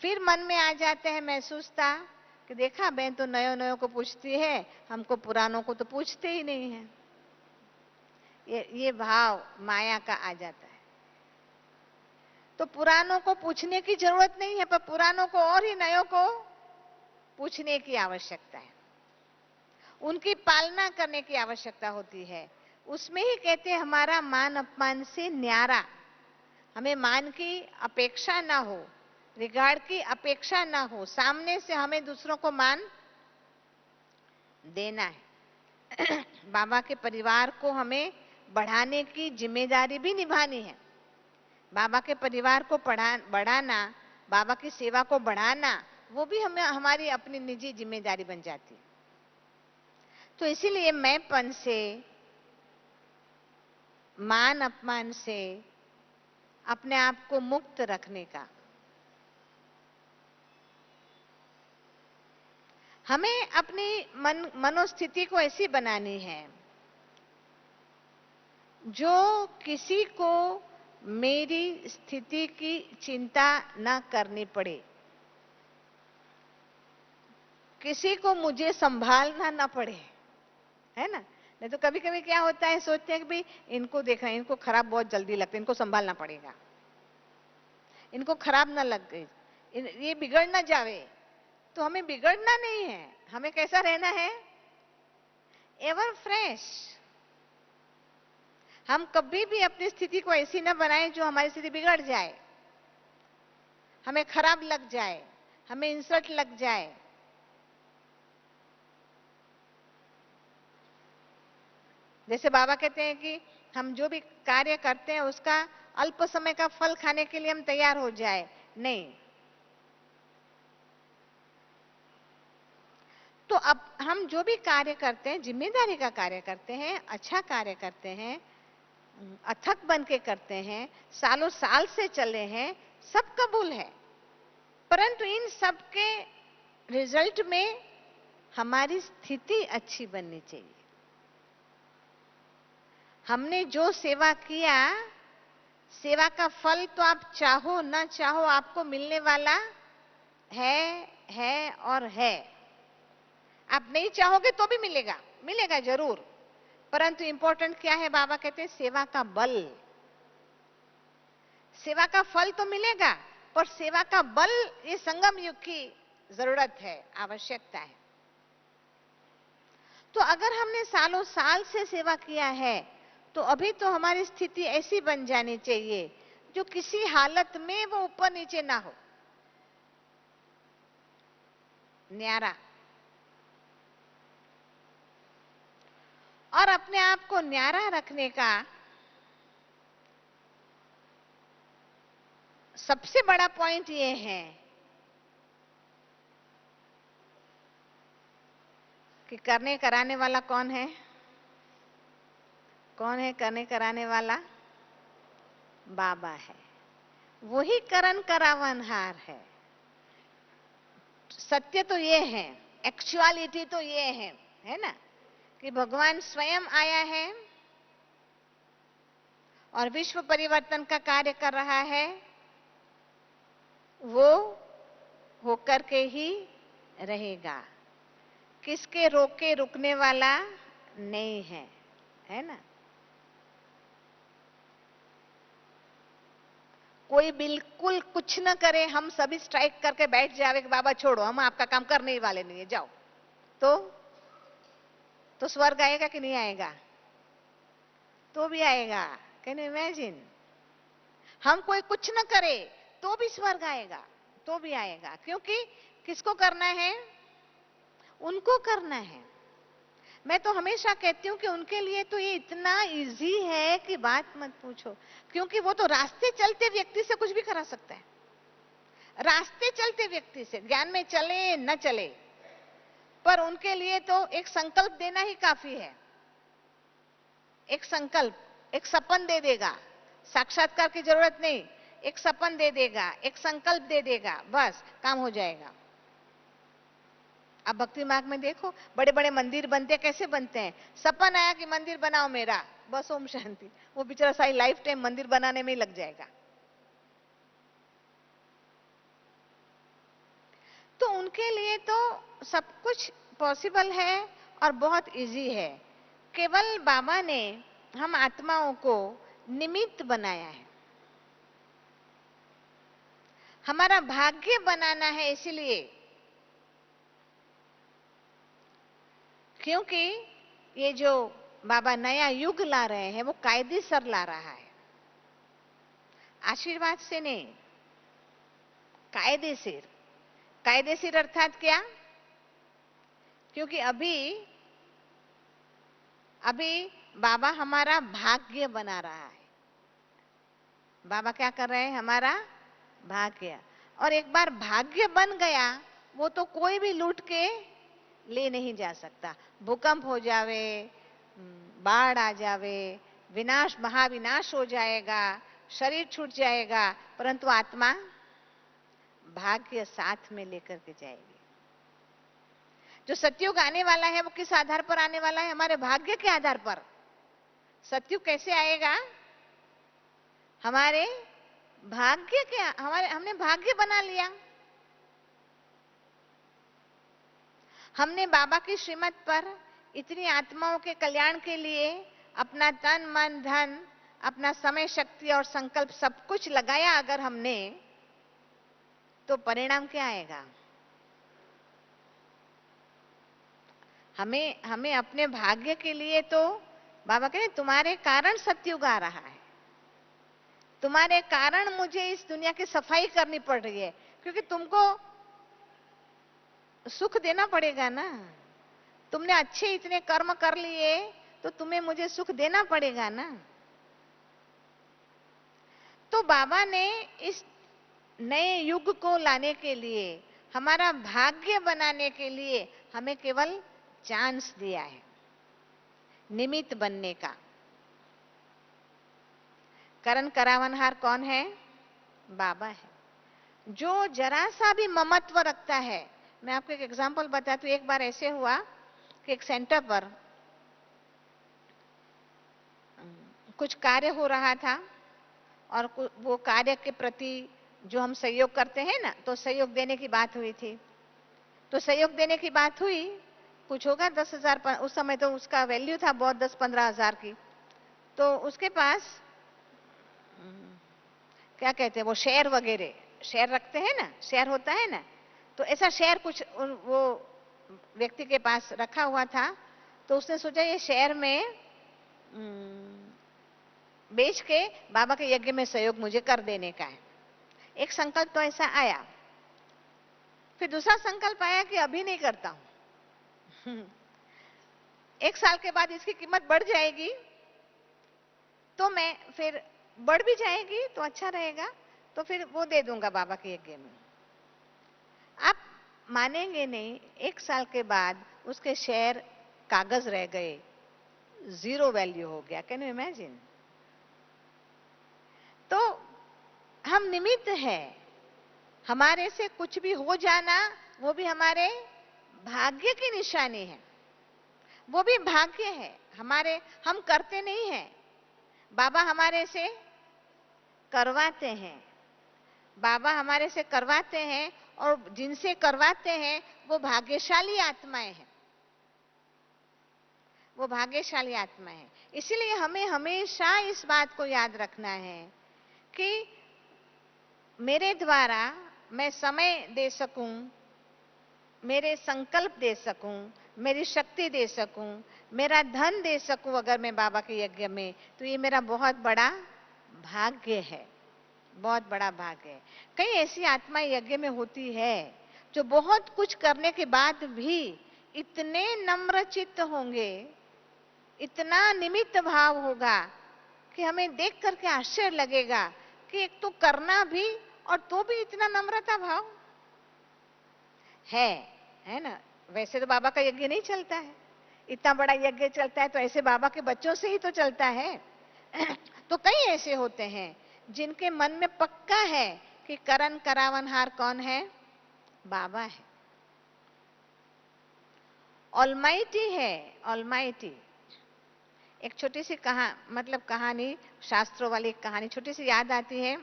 फिर मन में आ जाते हैं महसूस था कि देखा बहन तो नयो नयो को पूछती है, हमको पुरानों को तो पूछते ही नहीं है। ये भाव माया का आ जाता है। तो पुरानों को पूछने की जरूरत नहीं है, पर पुरानों को और ही नयों को पूछने की आवश्यकता है, उनकी पालना करने की आवश्यकता होती है। उसमें ही कहते हैं हमारा मान अपमान से न्यारा, हमें मान की अपेक्षा ना हो, रिगार्ड की अपेक्षा ना हो, सामने से हमें दूसरों को मान देना है। बाबा के परिवार को हमें बढ़ाने की जिम्मेदारी भी निभानी है। बाबा के परिवार को बढ़ाना, बाबा की सेवा को बढ़ाना, वो भी हमें हमारी अपनी निजी जिम्मेदारी बन जाती है। तो इसीलिए मैंपन से, मान अपमान से अपने आप को मुक्त रखने का हमें अपनी मनोस्थिति को ऐसी बनानी है जो किसी को मेरी स्थिति की चिंता न करनी पड़े, किसी को मुझे संभालना ना पड़े, है ना? नहीं तो कभी कभी क्या होता है, सोचते हैं कि भाई इनको देखा, इनको खराब बहुत जल्दी लगता है, इनको संभालना पड़ेगा, इनको खराब ना लग गई, ये बिगड़ ना जावे। तो हमें बिगड़ना नहीं है, हमें कैसा रहना है, एवर फ्रेश। हम कभी भी अपनी स्थिति को ऐसी ना बनाएं जो हमारी स्थिति बिगड़ जाए, हमें खराब लग जाए, हमें इंसल्ट लग जाए। जैसे बाबा कहते हैं कि हम जो भी कार्य करते हैं उसका अल्प समय का फल खाने के लिए हम तैयार हो जाए, नहीं। तो अब हम जो भी कार्य करते हैं, जिम्मेदारी का कार्य करते हैं, अच्छा कार्य करते हैं, अथक बन के करते हैं, सालों साल से चले हैं, सब कबूल है। परंतु इन सब के रिजल्ट में हमारी स्थिति अच्छी बननी चाहिए। हमने जो सेवा किया, सेवा का फल तो आप चाहो ना चाहो आपको मिलने वाला है और है। आप नहीं चाहोगे तो भी मिलेगा, मिलेगा जरूर। परंतु इंपॉर्टेंट क्या है, बाबा कहते हैं सेवा का बल। सेवा का फल तो मिलेगा, पर सेवा का बल, ये संगम युग की जरूरत है, आवश्यकता है। तो अगर हमने सालों साल से सेवा किया है, तो अभी तो हमारी स्थिति ऐसी बन जानी चाहिए जो किसी हालत में वो ऊपर नीचे ना हो, न्यारा। और अपने आप को न्यारा रखने का सबसे बड़ा पॉइंट ये है कि करने कराने वाला कौन है? कौन है करने कराने वाला? बाबा है। वही करण करावनहार है। सत्य तो ये है, एक्चुअलिटी तो ये है ना, कि भगवान स्वयं आया है और विश्व परिवर्तन का कार्य कर रहा है। वो होकर के ही रहेगा, किसके रोके रुकने वाला नहीं है ना। कोई बिल्कुल कुछ न करे, हम सभी स्ट्राइक करके बैठ जावे कि बाबा छोड़ो, हम आपका काम करने ही वाले नहीं है, जाओ, तो स्वर्ग आएगा कि नहीं आएगा? तो भी आएगा। Can you imagine? हम कोई कुछ न करे तो भी स्वर्ग आएगा, तो भी आएगा। क्योंकि किसको करना है? उनको करना है। मैं तो हमेशा कहती हूँ कि उनके लिए तो ये इतना इजी है कि बात मत पूछो। क्योंकि वो तो रास्ते चलते व्यक्ति से कुछ भी करा सकता है। रास्ते चलते व्यक्ति से, ज्ञान में चले न चले, पर उनके लिए तो एक संकल्प देना ही काफी है। एक संकल्प, एक सपन दे देगा, साक्षात्कार की जरूरत नहीं, एक सपन दे देगा, एक संकल्प दे देगा, बस काम हो जाएगा। अब भक्ति मार्ग में देखो, बड़े बड़े मंदिर बनते, कैसे बनते हैं? सपन आया कि मंदिर बनाओ मेरा, बस ओम शांति। वो बेचारा सारी लाइफ टाइम मंदिर बनाने में ही लग जाएगा। तो उनके लिए तो सब कुछ पॉसिबल है और बहुत इजी है। केवल बाबा ने हम आत्माओं को निमित्त बनाया है, हमारा भाग्य बनाना है। इसलिए क्योंकि ये जो बाबा नया युग ला रहे हैं, वो कायदेसर ला रहा है, आशीर्वाद से नहीं, कायदेसर। कायदेसर अर्थात क्या? क्योंकि अभी बाबा हमारा भाग्य बना रहा है। बाबा क्या कर रहे हैं? हमारा भाग्य। और एक बार भाग्य बन गया, वो तो कोई भी लूट के ले नहीं जा सकता। भूकंप हो जावे, बाढ़ आ जावे, विनाश महाविनाश हो जाएगा, शरीर छूट जाएगा, परंतु आत्मा भाग्य साथ में लेकर के जाएगी। जो सतयुग आने वाला है वो किस आधार पर आने वाला है? हमारे भाग्य के आधार पर। सतयुग कैसे आएगा? हमारे भाग्य के, हमने भाग्य बना लिया। हमने बाबा की श्रीमत पर इतनी आत्माओं के कल्याण के लिए अपना तन मन धन, अपना समय शक्ति और संकल्प सब कुछ लगाया अगर हमने, तो परिणाम क्या आएगा? हमें अपने भाग्य के लिए तो बाबा कह रहे तुम्हारे कारण सतयुग आ रहा है, तुम्हारे कारण मुझे इस दुनिया की सफाई करनी पड़ रही है। क्योंकि तुमको सुख देना पड़ेगा ना, तुमने अच्छे इतने कर्म कर लिए तो तुम्हें मुझे सुख देना पड़ेगा ना। तो बाबा ने इस नए युग को लाने के लिए, हमारा भाग्य बनाने के लिए हमें केवल चांस दिया है निमित्त बनने का। करण करावनहार कौन है? बाबा है, जो जरा सा भी ममत्व रखता है। मैं आपको एक एग्जांपल बताती हूँ। एक बार ऐसे हुआ कि एक सेंटर पर कुछ कार्य हो रहा था और वो कार्य के प्रति जो हम सहयोग करते हैं ना, तो सहयोग देने की बात हुई थी। तो सहयोग देने की बात हुई, कुछ होगा 10,000, उस समय तो उसका वैल्यू था बहुत, 10-15 हजार की। तो उसके पास क्या कहते हैं वो, शेयर वगैरह, शेयर रखते हैं ना, शेयर होता है ना, तो ऐसा शेयर कुछ वो व्यक्ति के पास रखा हुआ था। तो उसने सोचा ये शेयर में बेच के बाबा के यज्ञ में सहयोग मुझे कर देने का है। एक संकल्प तो ऐसा आया। फिर दूसरा संकल्प आया कि अभी नहीं करता हूं, 1 साल के बाद इसकी कीमत बढ़ जाएगी, तो मैं फिर बढ़ भी जाएगी तो अच्छा रहेगा, तो फिर वो दे दूंगा बाबा के यज्ञ में। आप मानेंगे नहीं, 1 साल के बाद उसके शेयर कागज रह गए, 0 वैल्यू हो गया। Can you imagine? तो हम निमित्त हैं, हमारे से कुछ भी हो जाना वो भी हमारे भाग्य की निशानी है, वो भी भाग्य है हमारे। हम करते नहीं हैं, बाबा हमारे से करवाते हैं, बाबा हमारे से करवाते हैं, और जिनसे करवाते हैं वो भाग्यशाली आत्माएं हैं, वो भाग्यशाली आत्माएं हैं। इसलिए हमें हमेशा इस बात को याद रखना है कि मेरे द्वारा मैं समय दे सकूं, मेरे संकल्प दे सकूं, मेरी शक्ति दे सकूं, मेरा धन दे सकूं अगर मैं बाबा के यज्ञ में, तो ये मेरा बहुत बड़ा भाग्य है, बहुत बड़ा भाग्य है। कई ऐसी आत्माएं यज्ञ में होती है जो बहुत कुछ करने के बाद भी इतने नम्र चित्त होंगे, इतना निमित्त भाव होगा कि हमें देख करके आश्चर्य लगेगा कि एक तो करना भी और तो भी इतना नम्रता भाव है ना। वैसे तो बाबा का यज्ञ नहीं चलता है, इतना बड़ा यज्ञ चलता है तो ऐसे बाबा के बच्चों से ही तो चलता है। तो कई ऐसे होते हैं जिनके मन में पक्का है कि करण करावनहार कौन है? बाबा है, ऑलमाइटी है, ऑलमाइटी। एक छोटी सी कहानी, शास्त्रों वाली एक कहानी छोटी सी याद आती है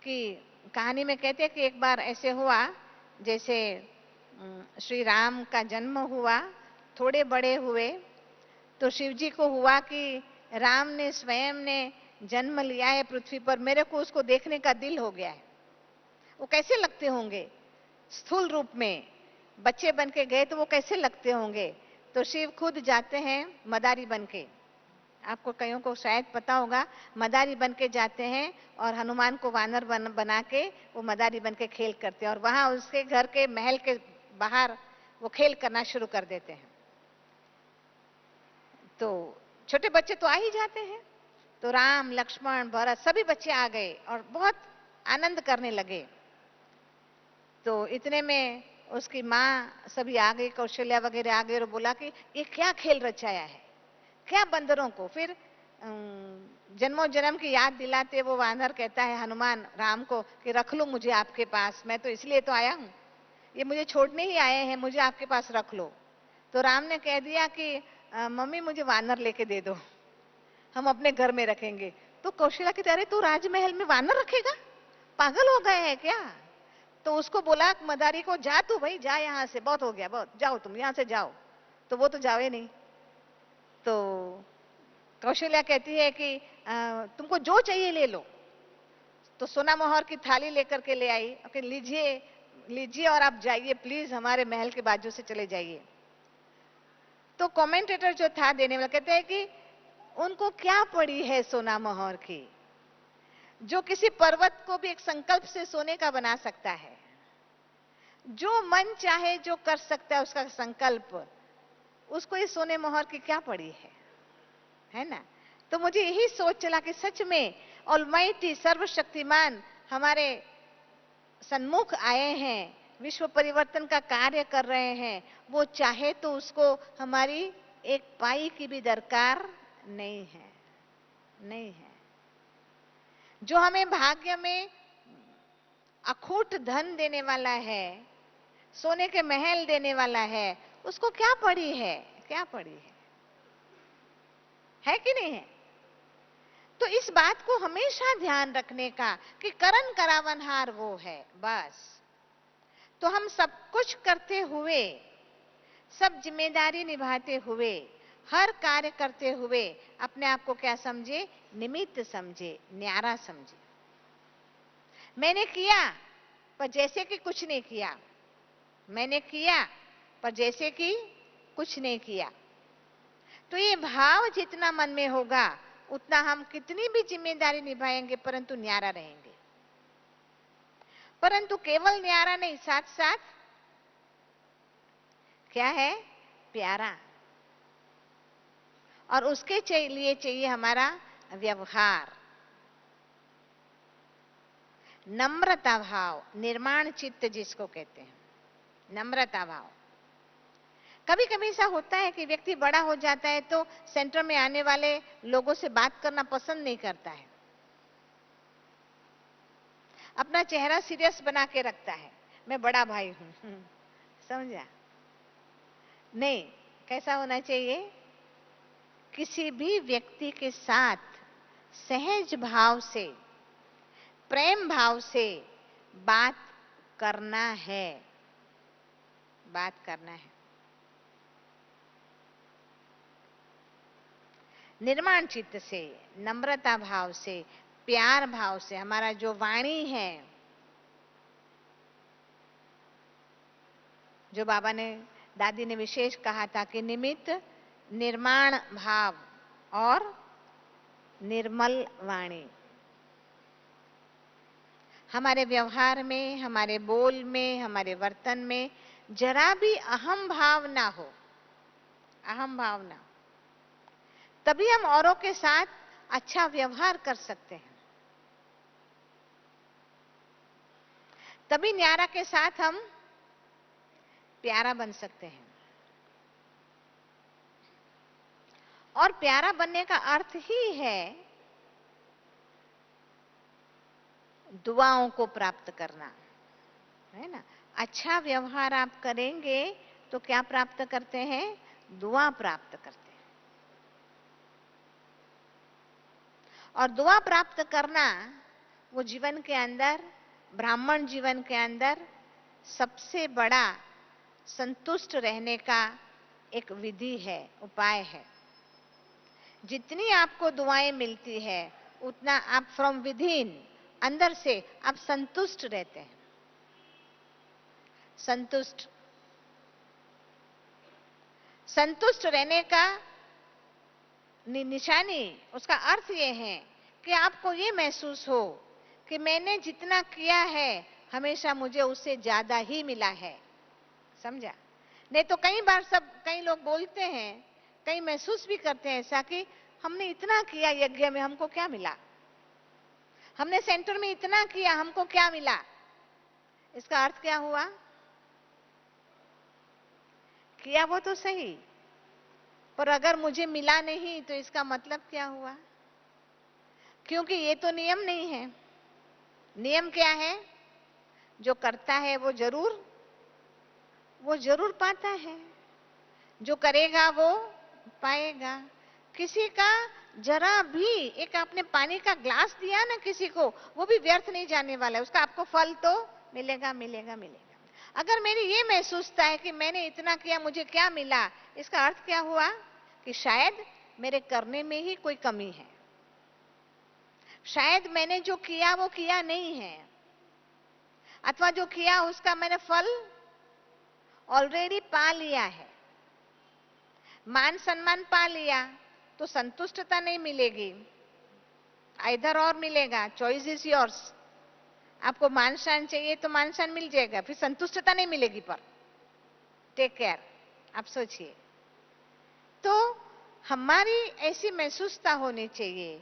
कि कहानी में कहते हैं कि एक बार ऐसे हुआ, जैसे श्री राम का जन्म हुआ, थोड़े बड़े हुए तो शिव जी को हुआ कि राम ने स्वयं ने जन्म लिया है पृथ्वी पर, मेरे को उसको देखने का दिल हो गया है। वो कैसे लगते होंगे स्थूल रूप में, बच्चे बन के गए तो वो कैसे लगते होंगे। तो शिव खुद जाते हैं मदारी बन के, आपको कईयों को शायद पता होगा, मदारी बन के जाते हैं और हनुमान को वानर बना के वो मदारी बन के खेल करते हैं, और वहां उसके घर के महल के बाहर वो खेल करना शुरू कर देते हैं। तो छोटे बच्चे तो आ ही जाते हैं, तो राम लक्ष्मण भरत सभी बच्चे आ गए और बहुत आनंद करने लगे। तो इतने में उसकी माँ सभी आ गई, कौशल्या वगैरह आ गए और बोला कि ये क्या खेल रचाया है, क्या बंदरों को। फिर जन्मों जन्म की याद दिलाते वो वानर कहता है हनुमान राम को कि रख लो मुझे आपके पास, मैं तो इसलिए तो आया हूं, ये मुझे छोड़ने ही आए हैं, मुझे आपके पास रख लो। तो राम ने कह दिया कि मम्मी मुझे वानर लेके दे दो, हम अपने घर में रखेंगे। तो कौशल्या कहते अरे तू राजमहल में वानर रखेगा, पागल हो गए है क्या? तो उसको बोला मदारी को, जा तू भाई जा, यहाँ से बहुत हो गया, बहुत, जाओ तुम यहाँ से जाओ। तो वो तो जावे नहीं। तो कौशल्या कहती है कि तुमको जो चाहिए ले लो। तो सोना मोहर की थाली लेकर के ले आई, कि लीजिए लीजिए और आप जाइए प्लीज, हमारे महल के बाजू से चले जाइए। तो कमेंटेटर जो था देने वाला कहते हैं कि उनको क्या पड़ी है सोना मोहर की, जो किसी पर्वत को भी एक संकल्प से सोने का बना सकता है, जो मन चाहे जो कर सकता है उसका संकल्प, उसको ये सोने मोहर की क्या पड़ी है ना। तो मुझे यही सोच चला कि सच में ऑलमाइटी सर्वशक्तिमान हमारे सन्मुख आए हैं, विश्व परिवर्तन का कार्य कर रहे हैं, वो चाहे तो उसको हमारी एक पाई की भी दरकार नहीं है, नहीं है। जो हमें भाग्य में अखूट धन देने वाला है, सोने के महल देने वाला है, उसको क्या पड़ी है, क्या पड़ी है कि नहीं है? तो इस बात को हमेशा ध्यान रखने का कि करन करावनहार वो है, बस। तो हम सब कुछ करते हुए, सब जिम्मेदारी निभाते हुए, हर कार्य करते हुए अपने आप को क्या समझे? निमित्त समझे, न्यारा समझे। मैंने किया पर जैसे कि कुछ नहीं किया, मैंने किया पर जैसे कि कुछ नहीं किया। तो ये भाव जितना मन में होगा उतना हम कितनी भी जिम्मेदारी निभाएंगे परंतु न्यारा रहेंगे। परंतु केवल न्यारा नहीं, साथ साथ क्या है? प्यारा। और उसके लिए चाहिए हमारा व्यवहार, नम्रता भाव, निर्माण चित्त जिसको कहते हैं, नम्रता भाव। कभी कभी ऐसा होता है कि व्यक्ति बड़ा हो जाता है तो सेंटर में आने वाले लोगों से बात करना पसंद नहीं करता है, अपना चेहरा सीरियस बना के रखता है, मैं बड़ा भाई हूं, समझा? नहीं, कैसा होना चाहिए? किसी भी व्यक्ति के साथ सहज भाव से, प्रेम भाव से बात करना है, बात करना है। निर्माण चित्त से, नम्रता भाव से, प्यार भाव से। हमारा जो वाणी है, जो बाबा ने, दादी ने विशेष कहा था कि निमित्त, निर्माण भाव और निर्मल वाणी। हमारे व्यवहार में, हमारे बोल में, हमारे वर्तन में जरा भी अहम भाव ना हो, अहम भाव ना, तभी हम औरों के साथ अच्छा व्यवहार कर सकते हैं, तभी न्यारा के साथ हम प्यारा बन सकते हैं। और प्यारा बनने का अर्थ ही है दुआओं को प्राप्त करना, है ना? अच्छा व्यवहार आप करेंगे तो क्या प्राप्त करते हैं? दुआ प्राप्त करते हैं। और दुआ प्राप्त करना वो जीवन के अंदर, ब्राह्मण जीवन के अंदर सबसे बड़ा संतुष्ट रहने का एक विधि है, उपाय है। जितनी आपको दुआएं मिलती है उतना आप फ्रॉम विदिन, अंदर से आप संतुष्ट रहते हैं, संतुष्ट। संतुष्ट रहने का निशानी, उसका अर्थ ये है कि आपको ये महसूस हो कि मैंने जितना किया है हमेशा मुझे उससे ज्यादा ही मिला है, समझा? नहीं तो कई बार कई लोग बोलते हैं, कई महसूस भी करते हैं ऐसा कि हमने इतना किया यज्ञ में, हमको क्या मिला? हमने सेंटर में इतना किया, हमको क्या मिला? इसका अर्थ क्या हुआ? किया वो तो सही, पर अगर मुझे मिला नहीं तो इसका मतलब क्या हुआ? क्योंकि ये तो नियम नहीं है। नियम क्या है? जो करता है वो जरूर पाता है, जो करेगा वो पाएगा। किसी का जरा भी, एक आपने पानी का ग्लास दिया ना किसी को, वो भी व्यर्थ नहीं जाने वाला है, उसका आपको फल तो मिलेगा, मिलेगा, मिलेगा। अगर मेरी ये महसूसता है कि मैंने इतना किया, मुझे क्या मिला, इसका अर्थ क्या हुआ? कि शायद मेरे करने में ही कोई कमी है, शायद मैंने जो किया वो किया नहीं है, अथवा जो किया उसका मैंने फल ऑलरेडी पा लिया है। मान सम्मान पा लिया तो संतुष्टता नहीं मिलेगी, इधर और मिलेगा, चॉइस इज योर्स। आपको मान सम्मान चाहिए तो मान सम्मान मिल जाएगा, फिर संतुष्टता नहीं मिलेगी। पर टेक केयर, आप सोचिए। तो हमारी ऐसी महसूसता होनी चाहिए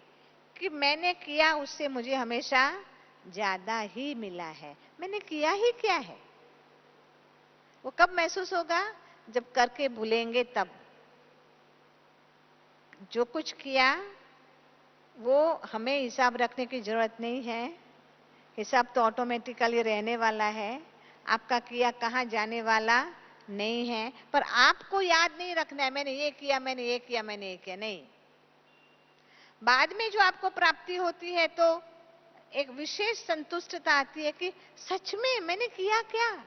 कि मैंने किया उससे मुझे हमेशा ज्यादा ही मिला है। मैंने किया ही क्या है? वो कब महसूस होगा? जब करके भूलेंगे तब। जो कुछ किया वो हमें हिसाब रखने की जरूरत नहीं है। हिसाब तो ऑटोमेटिकली रहने वाला है। आपका किया कहाँ जाने वाला नहीं है। पर आपको याद नहीं रखना है मैंने ये किया, मैंने ये किया, मैंने ये किया, नहीं। बाद में जो आपको प्राप्ति होती है तो एक विशेष संतुष्टता आती है कि सच में मैंने किया क्या।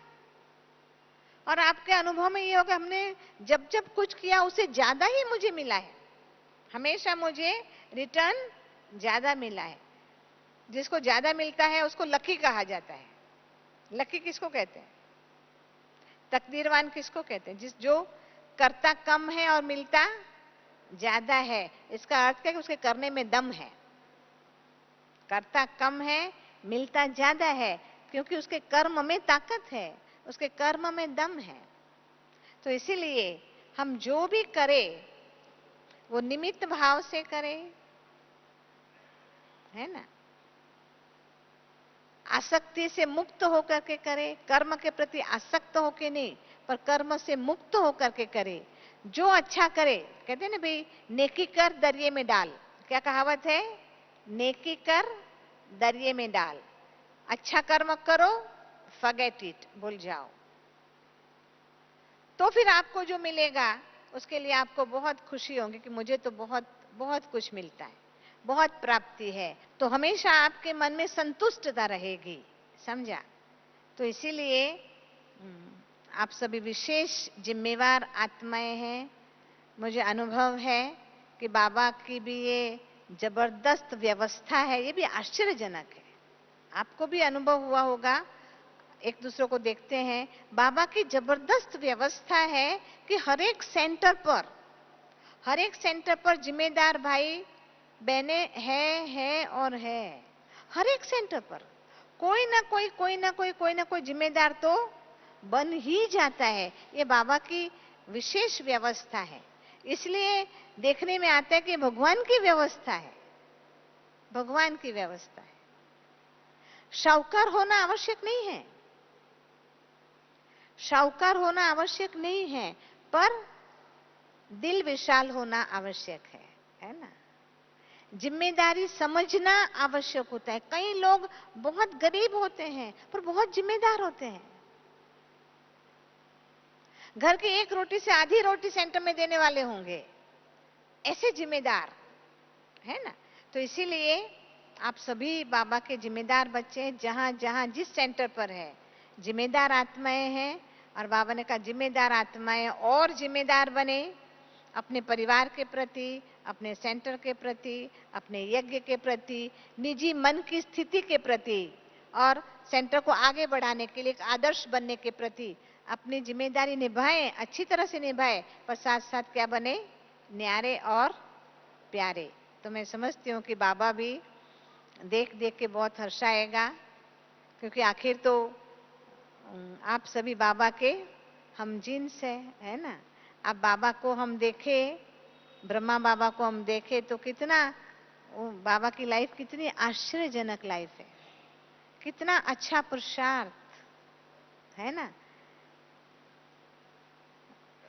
और आपके अनुभव में ये होगा हमने जब जब कुछ किया उससे ज्यादा ही मुझे मिला है। हमेशा मुझे रिटर्न ज्यादा मिला है। जिसको ज्यादा मिलता है उसको लकी कहा जाता है। लकी किसको कहते हैं? तकदीरवान किसको कहते हैं? जो करता कम है और मिलता ज्यादा है। इसका अर्थ क्या है कि उसके करने में दम है। करता कम है, मिलता ज्यादा है, क्योंकि उसके कर्म में ताकत है, उसके कर्म में दम है। तो इसीलिए हम जो भी करें वो निमित्त भाव से करें, है ना। आसक्ति से मुक्त होकर के करे, कर्म के प्रति आसक्त होके नहीं, पर कर्म से मुक्त होकर के करे। जो अच्छा करे, कहते हैं ना भाई, नेकी कर दरिये में डाल। क्या कहावत है? नेकी कर दरिये में डाल। अच्छा कर्म करो, फॉरगेट इट, भूल जाओ। तो फिर आपको जो मिलेगा उसके लिए आपको बहुत खुशी होगी कि मुझे तो बहुत बहुत कुछ मिलता है, बहुत प्राप्ति है। तो हमेशा आपके मन में संतुष्टता रहेगी, समझा। तो इसीलिए आप सभी विशेष जिम्मेवार आत्माएं हैं। मुझे अनुभव है कि बाबा की भी ये जबरदस्त व्यवस्था है, ये भी आश्चर्यजनक है। आपको भी अनुभव हुआ होगा, एक दूसरे को देखते हैं। बाबा की जबरदस्त व्यवस्था है कि हर एक सेंटर पर जिम्मेदार भाई बहने है और है। हर एक सेंटर पर कोई ना कोई जिम्मेदार तो बन ही जाता है। ये बाबा की विशेष व्यवस्था है। इसलिए देखने में आता है कि भगवान की व्यवस्था है, भगवान की व्यवस्था है। शाहूकार होना आवश्यक नहीं है, शाहूकार होना आवश्यक नहीं है, पर दिल विशाल होना आवश्यक है ना। जिम्मेदारी समझना आवश्यक होता है। कई लोग बहुत गरीब होते हैं पर बहुत जिम्मेदार होते हैं। घर की एक रोटी से आधी रोटी सेंटर में देने वाले होंगे, ऐसे जिम्मेदार, है ना। तो इसीलिए आप सभी बाबा के जिम्मेदार बच्चे, जहां जहां जिस सेंटर पर है, जिम्मेदार आत्माएं हैं। और बाबा ने कहा जिम्मेदार आत्माएं और जिम्मेदार बने, अपने परिवार के प्रति, अपने सेंटर के प्रति, अपने यज्ञ के प्रति, निजी मन की स्थिति के प्रति, और सेंटर को आगे बढ़ाने के लिए एक आदर्श बनने के प्रति अपनी जिम्मेदारी निभाएं, अच्छी तरह से निभाएं, पर साथ साथ क्या बने? न्यारे और प्यारे। तो मैं समझती हूँ कि बाबा भी देख देख के बहुत हर्षाएगा, क्योंकि आखिर तो आप सभी बाबा के हम जिन्स है ना। अब बाबा को हम देखें, ब्रह्मा बाबा को हम देखें तो कितना बाबा की लाइफ कितनी आश्चर्यजनक लाइफ है, कितना अच्छा पुरुषार्थ है ना।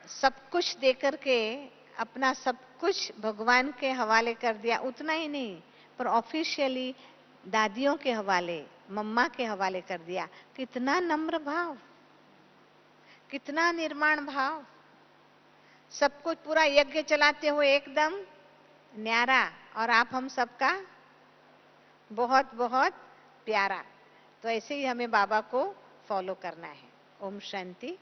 सब कुछ देकर के अपना सब कुछ भगवान के हवाले कर दिया। उतना ही नहीं, पर ऑफिशियली दादियों के हवाले, मम्मा के हवाले कर दिया। कितना नम्र भाव, कितना निर्माण भाव। सब कुछ पूरा यज्ञ चलाते हुए एकदम न्यारा, और आप हम सबका बहुत बहुत प्यारा। तो ऐसे ही हमें बाबा को फॉलो करना है। ओम शांति।